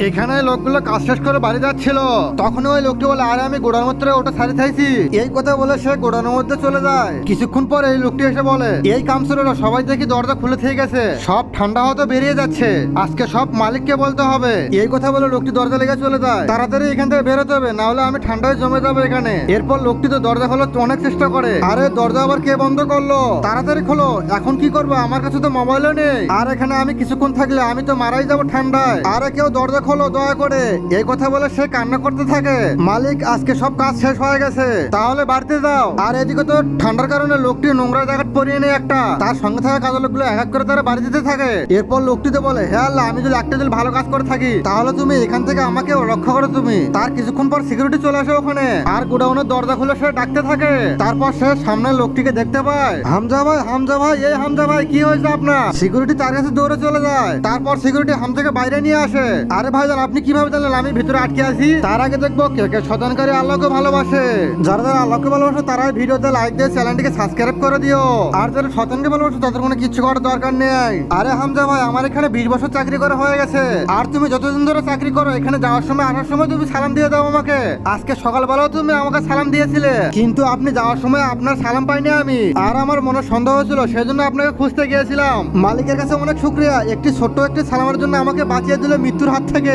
এখানে লোকগুলো কাজ শেষ করে বাড়ি যাচ্ছিল, তখন ওই লোকটি বলে আরে আমি গোড়ার মধ্যে ওটা সারি থাইছি। এই কথা বলে সে গোড়ার মধ্যে চলে যায়। কিছুক্ষণ পরে এই লোকটি এসে বলে এই কামসুরেরা সবাই দেখি দরজা খুলে থেকে গেছে, সব ঠান্ডা হতে বেরিয়ে যাচ্ছে, আজকে সব মালিককে বলতে হবে। এই কথা বলে লোকটি দরজা লেগে চলে যায়। তাড়াতাড়ি এখান থেকে বেরোতে হবে, না হলে আমি ঠান্ডায় জমে যাবো এখানে। এরপর লোকটি তো দরজা খোলার অনেক চেষ্টা করে, আরে দরজা আবার কে বন্ধ করলো, তাড়াতাড়ি খোলো। এখন কি করবো, আমার কাছে তো মোবাইলও নেই, আর এখানে আমি কিছুক্ষণ থাকলে আমি তো মারাই যাবো ঠান্ডায়। আরে কেউ দরজা খোলো দয়া করে। এই কথা বলে সে কান্না করতে থাকে, মালিক আজকে সব কাজ শেষ হয়ে গেছে, তাহলে বাড়িতে যাও। আর এদিকে তো ঠান্ডার কারণে লোকটি নোংরা জায়গা পরিয়ে নেই একটা, তার সঙ্গে থাকা কাজের লোকগুলো এক এক করে তারা বাড়ি যেতে থাকে। এরপর লোকটি তো বলে হে আল্লাহ, আমি যদি একটা যদি ভালো কাজ করে থাকি তাহলে তুমি এখান থেকে আমাকে রক্ষা করো তুমি। তার কিছুক্ষণ পর সিকিউরিটি চলে আসে ওখানে, আর গোডাউনের দরজা খুলে সে ডাকতে থাকে। তারপর সে সামনে লোকটিকে দেখতে পায়, হামজা ভাই, হামজা ভাই, এই হামজা ভাই কি হয়েছে আপনার? সিকিউরিটি তার কাছে দৌড়ে চলে যায়। তারপর সিকিউরিটি হামজাকে বাইরে নিয়ে আসে। আরে ভাইজান আপনি কিভাবে জানলেন আমি ভিতরে আটকে আছি? তার আগে দেখবো কে কে শতানকারী আল্লাহকে ভালোবাসে। যারা যারা আল্লাহকে ভালোবাসে তারা ভিডিওতে লাইক দিয়ে চ্যানেলটিকে সাবস্ক্রাইব করে দিও। আর যারা শতানকে ভালোবাসে তাদের কোনো কিছু করার দরকার নেই। আরে হামজা ভাই, আমার এখানে 20 বছর চাকরি করা হয়ে গেছে, আর তুমি যতদিন ধরে চাকরি করো এখানে যাওয়ার সময় আসার সময় তুমি সালাম দিয়ে দাও আমাকে। আজকে সকালবেলাও তুমি আমাকে সালাম দিয়েছিলে, কিন্তু আপনি যাওয়ার সময় আপনার সালাম পাইনি আমি, আর আমার মনে সন্দেহ হয়েছিল, সেজন্য আপনাকে খুঁজতে গিয়েছিলাম। মালিকের কাছে অনেক শুকরিয়া, একটি ছোট্ট একটি সালামের জন্য আমাকে বাঁচিয়ে দিল মৃত্যুর হাত থেকে।